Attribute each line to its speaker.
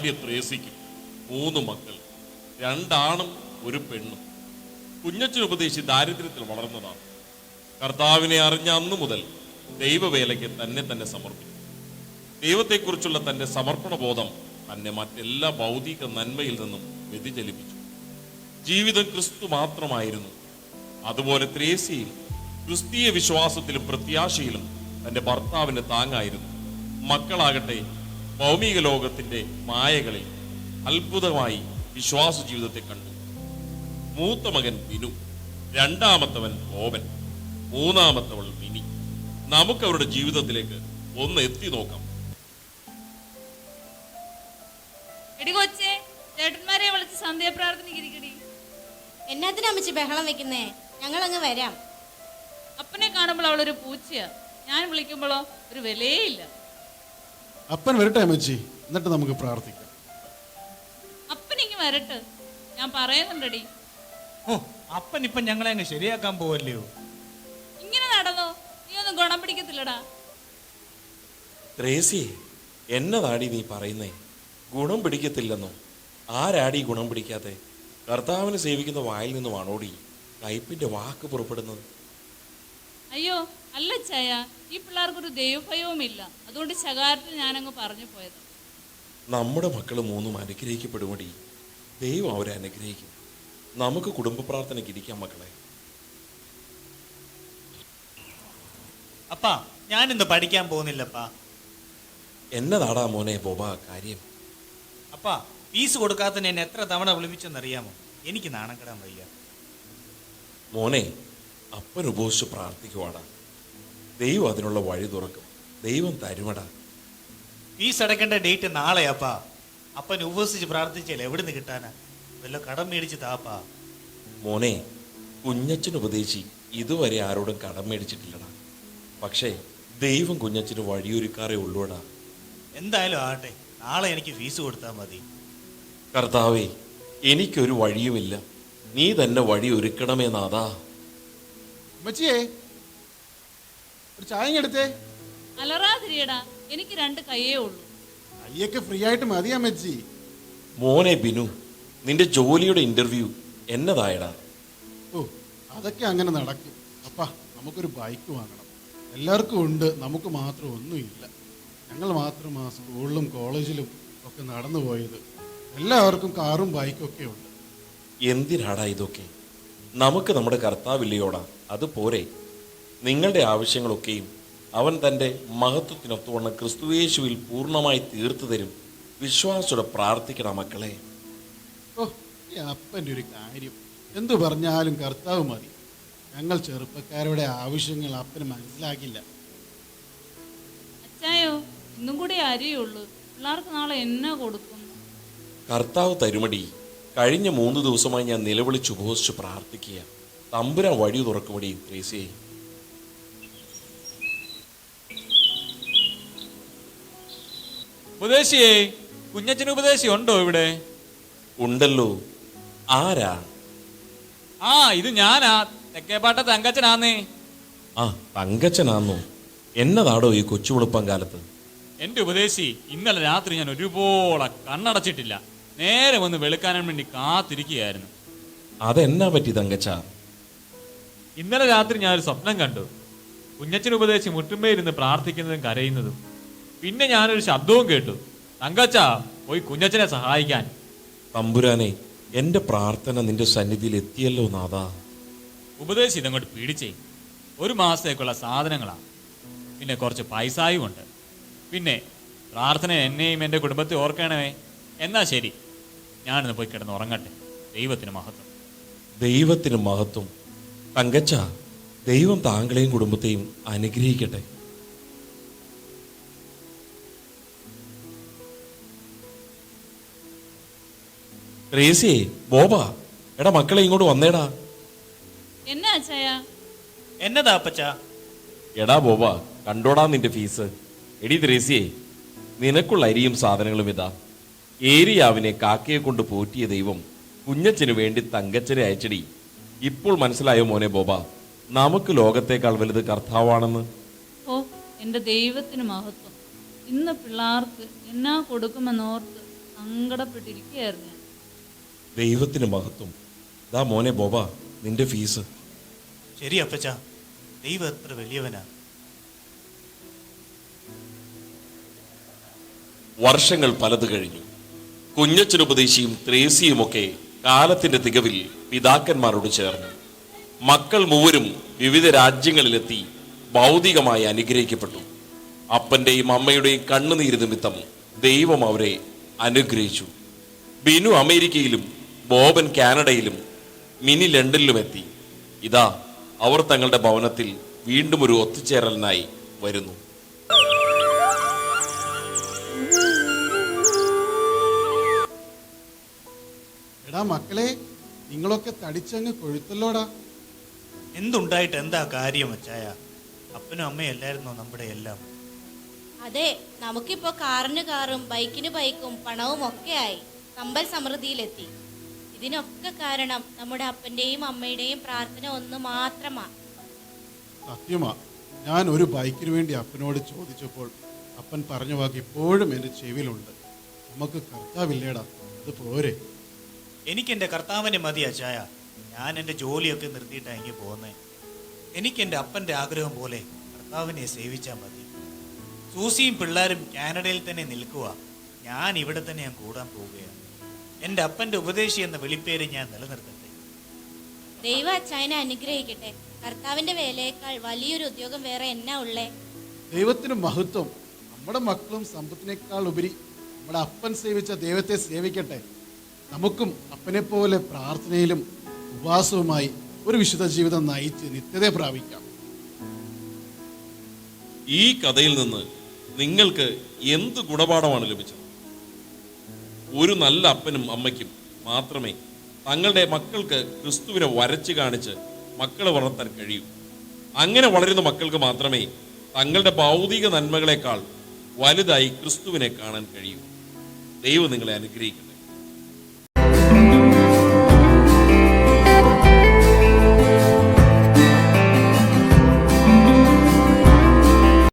Speaker 1: ഭാര്യ ത്രേസിക്കും 3 മക്കൾ, 2 ആണും 1 പെണ്ണും. കുഞ്ഞച്ചൻ ഉപദേശി ദാരിദ്ര്യത്തിൽ വളർന്നതാണ്. കർത്താവിനെ അറിഞ്ഞ അന്നു മുതൽ ദൈവവേലയ്ക്ക് തന്നെ സമർപ്പിച്ചു. ദൈവത്തെക്കുറിച്ചുള്ള തന്റെ സമർപ്പണ ബോധം തന്നെ മറ്റെല്ലാ ഭൗതിക നന്മയിൽ നിന്നും വ്യതിചലിപ്പിച്ചു. ജീവിതം ക്രിസ്തു മാത്രമായിരുന്നു. അതുപോലെ ത്രേസ്യയും ക്രിസ്തീയ വിശ്വാസത്തിലും പ്രത്യാശയിലും തന്റെ ഭർത്താവിന്റെ താങ്ങായിരുന്നു. മക്കളാകട്ടെ ഭൗമിക ലോകത്തിന്റെ മായകളിൽ അത്ഭുതമായി വിശ്വാസ ജീവിതത്തെ കണ്ടു. മൂത്ത മകൻ ബിനു, 2ാമത്തവൻ ബോബൻ, 3ാമത്തവൾ മിനി. നമുക്ക് അവരുടെ ജീവിതത്തിലേക്ക് ഒന്ന് എത്തി നോക്കാം.
Speaker 2: എടി കൊച്ചേ, ചേട്ടന്മാരെ വിളിച്ച് സന്ധ്യാപ്രാർത്ഥനയ്ക്കിരിക്കടി.
Speaker 3: എന്നാത്തിനാ അമ്മച്ചി ബഹളം വെക്കുന്നേ? ഞങ്ങൾ അങ്ങ് വരാം.
Speaker 2: അപ്പനെ കാണുമ്പോൾ അവളൊരു പൂച്ചയാ, ഞാൻ വിളിക്കുമ്പോഴോ ഒരു വിലയില്ല.
Speaker 4: അപ്പൻ വരട്ടെ അമ്മച്ചി, എന്നിട്ട് നമുക്ക് പ്രാർത്ഥിക്കാം.
Speaker 2: അപ്പനിങ്ങ് വരട്ടെ, ഞാൻ പറയുന്നുണ്ടടി.
Speaker 5: ഓ, അപ്പൻ ഇപ്പൊ ഞങ്ങളെ അങ്ങ് ശരിയാക്കാൻ പോവല്ലയോ?
Speaker 2: ഇങ്ങനെ നടന്നോ, നീ ഒന്നും ഗുണം പിടിക്കത്തില്ലടാ.
Speaker 6: ത്രേസി, എന്നതാടി നീ പറയുന്നേ? ഗുണം പിടിക്കത്തില്ലെന്നോ? ആരാടി ഗുണം പിടിക്കാതെ? കർത്താവിനെ സേവിക്കുന്ന വായിൽ നിന്നുമാണോടി കയ്പിന്റെ വാക്ക് പുറപ്പെടുന്നത്?
Speaker 2: അയ്യോ അല്ല ചായ, ഈ പിള്ളേർക്കൊരു ദൈവഭയവുമില്ല. അതുകൊണ്ട് ശകാരത്തിൽ ഞാനങ്ങ് പറഞ്ഞു പോയത്.
Speaker 6: നമ്മുടെ മക്കൾ 3 അനുഗ്രഹിക്കപ്പെടുമടി. ദൈവം അവരെ അനുഗ്രഹിക്കും. നമുക്ക് കുടുംബ പ്രാർത്ഥനയ്ക്ക് ഇരിക്കാം മക്കളെ.
Speaker 5: അപ്പാ, ഞാനിന്ന് പഠിക്കാൻ പോകുന്നില്ലപ്പാ.
Speaker 6: എന്നതാടാ മോനെ ബോബ കാര്യം?
Speaker 5: അപ്പാ, ഫീസ് കൊടുക്കാത്തതിന് എന്നെ എത്ര തവണ വിളിപ്പിച്ചെന്നറിയാമോ? എനിക്ക് നാണം കെടാൻ വയ്യ.
Speaker 6: മോനെ, അപ്പൻ ഉപവസിച്ച് പ്രാർത്ഥിക്കുവാടാ. ദൈവം അതിനുള്ള വഴി തുറക്കും. ദൈവം തരുമടാ.
Speaker 5: ഫീസ് അടയ്ക്കേണ്ട ഡേറ്റ് നാളെയാപ്പാ. അപ്പൻ ഉപവസിച്ച് പ്രാർത്ഥിച്ചാൽ എവിടുന്ന് കിട്ടാനാ? വല്ല കടം മേടിച്ച് താപ്പാ.
Speaker 6: മോനെ, കുഞ്ഞച്ചൻ ഉപദേശി ഇതുവരെ ആരോടും കടം മേടിച്ചിട്ടില്ലടാ. പക്ഷേ ദൈവം കുഞ്ഞച്ചന് വഴിയൊരുക്കാറേ ഉള്ളൂടാ.
Speaker 5: എന്തായാലും ആട്ടെ, നാളെ എനിക്ക് ഫീസ് കൊടുത്താൽ മതി.
Speaker 6: കർത്താവേ, എനിക്കൊരു വഴിയുമില്ല, നീ തന്നെ വഴി ഒരുക്കണമേ നാഥാ.
Speaker 4: അമ്മച്ചിയേ, ഒരു ചായ എടുത്തേ.
Speaker 2: അലറാതിരിയടാ, എനിക്ക് 2 കയ്യേ ഉള്ളൂ.
Speaker 4: കയ്യൊക്കെ ഫ്രീ ആയിട്ട് മതി അമ്മച്ചി.
Speaker 6: മോനെ ബിനു, നിന്റെ ജോലിയുടെ ഇന്റർവ്യൂ എന്നതായടാ?
Speaker 4: ഓ, അതൊക്കെ അങ്ങനെ നടക്കും. അപ്പാ, നമുക്കൊരു ബൈക്ക് വാങ്ങണം. എല്ലാവർക്കും ഉണ്ട്, നമുക്ക് മാത്രം ഒന്നുമില്ല. ഞങ്ങൾ മാത്രമാ സ്കൂളിലും കോളേജിലും ഒക്കെ നടന്നു പോയത്. എല്ലാവർക്കും കാറും ബൈക്കും ഒക്കെ ഉണ്ട്.
Speaker 6: എന്തിനാടാ ഇതൊക്കെ? നമുക്ക് നമ്മുടെ കർത്താവില്ലയോടാ, അത് പോരെ? നിങ്ങളുടെ ആവശ്യങ്ങളൊക്കെയും അവൻ തൻ്റെ മഹത്വത്തിനൊത്തുവണ്ണം ക്രിസ്തുയേശുവിൽ പൂർണ്ണമായി തീർത്തു തരും. വിശ്വാസത്തോടെ പ്രാർത്ഥിക്കണം മക്കളെ.
Speaker 4: ഓ, ഈ അപ്പൻ്റെ ഒരു കാര്യം, എന്തു പറഞ്ഞാലും കർത്താവ് മതി. ഞങ്ങൾ ചെറുപ്പക്കാരുടെ ആവശ്യങ്ങൾ അപ്പന് മനസ്സിലാക്കില്ല.
Speaker 2: അച്ചായോ, ഇന്നും കൂടി അരിയുള്ളൂ. പിള്ളേർക്ക് നാളെ എന്നാ കൊടുക്കും?
Speaker 6: കർത്താവ് തരുമടി. കഴിഞ്ഞ 3 ദിവസമായി ഞാൻ നിലവിളിച്ച് ഉപവസിച്ച് പ്രാർത്ഥിക്കുക. തമ്പുരാൻ വഴി തുറക്കുമടി ത്രേസ്യേ.
Speaker 7: ഉപദേശിയേ, കുഞ്ഞച്ചന് ഉപദേശി ഉണ്ടോ ഇവിടെ?
Speaker 6: ഉണ്ടല്ലോ. ആരാ?
Speaker 7: ആ, ഇത് ഞാനാ, തെക്കേപ്പാട്ട തങ്കച്ചനാന്നേ.
Speaker 6: ആ, തങ്കച്ചനാന്നോ? എന്നതാടോ ഈ കൊച്ചു വെളുപ്പം കാലത്ത്?
Speaker 7: എന്റെ ഉപദേശി, ഇന്നലെ രാത്രി ഞാൻ ഒരുപോലെ കണ്ണടച്ചിട്ടില്ല. നേരെ വന്ന് വെളുക്കാനും വേണ്ടി കാത്തിരിക്കുകയായിരുന്നു.
Speaker 6: അതെന്നാ പറ്റി തങ്കച്ച?
Speaker 7: ഇന്നലെ രാത്രി ഞാനൊരു സ്വപ്നം കണ്ടു. കുഞ്ഞച്ചൻ ഉപദേശി മുട്ടുമ്പേയിരുന്ന് പ്രാർത്ഥിക്കുന്നതും കരയുന്നതും. പിന്നെ ഞാനൊരു ശബ്ദവും കേട്ടു, തങ്കച്ച പോയി കുഞ്ഞച്ചനെ സഹായിക്കാൻ.
Speaker 6: തമ്പുരാനെ, എന്റെ പ്രാർത്ഥന നിന്റെ സന്നിധിയിൽ എത്തിയല്ലോ നാഥാ.
Speaker 7: ഉപദേശി ഇതങ്ങോട്ട് പീഡിച്ചേ. 1 മാസത്തേക്കുള്ള സാധനങ്ങളാണ്, പിന്നെ കുറച്ച് പൈസായും ഉണ്ട്. പിന്നെ പ്രാർത്ഥന എന്നെയും എൻ്റെ കുടുംബത്തെ ഓർക്കണമേ. എന്നാ ശരി, ഞാനിന്ന് പോയി കിടന്ന് ഉറങ്ങട്ടെ. ദൈവത്തിന് മഹത്വം.
Speaker 6: ദൈവത്തിന് മഹത്വം. തങ്കച്ച, ദൈവം താങ്കളെയും കുടുംബത്തെയും അനുഗ്രഹിക്കട്ടെ. ത്രേസ്യേ, ബോബ, എടാ മക്കളെ ഇങ്ങോട്ട് വന്നേടാ.
Speaker 2: എന്നാ അച്ചായ?
Speaker 5: എന്നതാ അപ്പച്ചാ?
Speaker 6: എടാ ബോബ, കണ്ടോടാ നിന്റെ ഫീസ്. എടി ത്രേസ്യേ, നിനക്കുള്ള അരിയും സാധനങ്ങളും ഇതാ. ഏരിയാവിനെ കാക്കയെ കൊണ്ട് പോറ്റിയ ദൈവം കുഞ്ഞച്ചന് വേണ്ടി തങ്കച്ചനെ അയച്ചടി. ഇപ്പോൾ മനസ്സിലായോ മോനെ ബോബ, നമുക്ക് ലോകത്തേക്കാൾ വലുത് കർത്താവാണെന്ന്?
Speaker 2: ഓ, എൻ്റെ ദൈവത്തിന് മഹത്വം. ഇന്ന് പിള്ളേർക്ക് എന്നാ കൊടുക്കുമെന്നോർത്ത് സങ്കടപ്പെട്ടിരിക്കുകയായിരുന്നു ഞാൻ.
Speaker 6: ദൈവത്തിന് മഹത്വം. ദാ മോനെ ബോബ, നിന്റെ ഫീസ്.
Speaker 5: ശരി അപ്പച്ച, ദൈവം എത്ര വലിയവനാ.
Speaker 6: വർഷങ്ങൾ പലത് കഴിഞ്ഞു. കുഞ്ഞച്ചനുപദേശിയും ത്രേസിയുമൊക്കെ കാലത്തിന്റെ തികവിൽ പിതാക്കന്മാരോട് ചേർന്നു. മക്കൾ മൂവരും വിവിധ രാജ്യങ്ങളിലെത്തി ഭൗതികമായി അനുഗ്രഹിക്കപ്പെട്ടു. അപ്പന്റെയും അമ്മയുടെയും കണ്ണുനീര് നിമിത്തം ദൈവം അവരെ അനുഗ്രഹിച്ചു. ബിനു അമേരിക്കയിലും ബോബൻ കാനഡയിലും മിനി ലണ്ടനിലും എത്തി. ഇതാ അവർ തങ്ങളുടെ ഭവനത്തിൽ വീണ്ടും ഒരു ഒത്തുചേരലിനായി വരുന്നു.
Speaker 4: എടാ മക്കളെ, നിങ്ങളൊക്കെ തടിച്ചങ്ങ് കൊഴുത്തല്ലോടാ.
Speaker 5: എന്തുണ്ടായിട്ട് എന്താ കാര്യം അച്ചായ? അപ്പനും അമ്മയും അല്ലായിരുന്നോ നമ്മുടെ എല്ലാം?
Speaker 3: അതെ, നമുക്കിപ്പോ കാറിന് കാറും ബൈക്കിന് ബൈക്കും പണവും ഒക്കെ ആയി സമ്പൽ സമൃദ്ധിയിലെത്തി. ഇതിനൊക്കെ കാരണം നമ്മുടെ അപ്പന്റെയും അമ്മയുടെയും പ്രാർത്ഥന ഒന്ന് മാത്രമാ.
Speaker 4: സത്യമാ, ഞാൻ ഒരു ബൈക്കിന് വേണ്ടി അപ്പനോട് ചോദിച്ചപ്പോൾ അപ്പൻ പറഞ്ഞ വാക്ക് ഇപ്പോഴും എൻ്റെ ചെവിയിലുണ്ട്. നമുക്ക് കർത്താവില്ലേടാ, അത് പോരെ.
Speaker 5: എനിക്ക് എൻ്റെ കർത്താവിനെ മതി അച്ചായ. ഞാൻ എൻ്റെ ജോലിയൊക്കെ നിർത്തിയിട്ടാണ് ഇങ്ങനെ പോകുന്നത്. എനിക്ക് എൻ്റെ അപ്പൻ്റെ ആഗ്രഹം പോലെ കർത്താവിനെ സേവിച്ചാൽ മതി. സൂസിയും പിള്ളേരും കാനഡയിൽ തന്നെ നിൽക്കുക, ഞാൻ ഇവിടെ തന്നെ ഞാൻ കൂടാൻ പോവുകയാണ്. എൻ്റെ അപ്പൻ്റെ ഉപദേശി എന്ന വിളിപ്പേര് ഞാൻ നിലനിർത്തട്ടെ.
Speaker 3: ദൈവ അച്ചായനെ അനുഗ്രഹിക്കട്ടെ. കർത്താവിന്റെ വേലയേക്കാൾ വലിയൊരു ഉദ്യോഗം വേറെ എന്നാ ഉള്ളേ?
Speaker 4: ദൈവത്തിന് മഹത്വം. നമ്മുടെ മക്കളും സമ്പത്തിനേക്കാൾ ഉപരി നമ്മുടെ അപ്പൻ സേവിച്ച ദൈവത്തെ സേവിക്കട്ടെ. നമുക്കും അപ്പനെ പോലെ പ്രാർത്ഥനയിലും ഉപവാസവുമായി ഒരു വിശുദ്ധ ജീവിതം നയിച്ച് നിത്യത പ്രാപിക്കാം.
Speaker 1: ഈ കഥയിൽ നിന്ന് നിങ്ങൾക്ക് എന്ത് ഗുണപാഠമാണ് ലഭിച്ചത്? ഒരു നല്ല അപ്പനും അമ്മയ്ക്കും മാത്രമേ തങ്ങളുടെ മക്കൾക്ക് ക്രിസ്തുവിനെ വരച്ച് കാണിച്ച് മക്കളെ വളർത്താൻ കഴിയൂ. അങ്ങനെ വളരുന്ന മക്കൾക്ക് മാത്രമേ തങ്ങളുടെ ഭൗതിക നന്മകളെക്കാൾ വലുതായി ക്രിസ്തുവിനെ കാണാൻ കഴിയൂ. ദൈവം നിങ്ങളെ അനുഗ്രഹിക്കട്ടെ.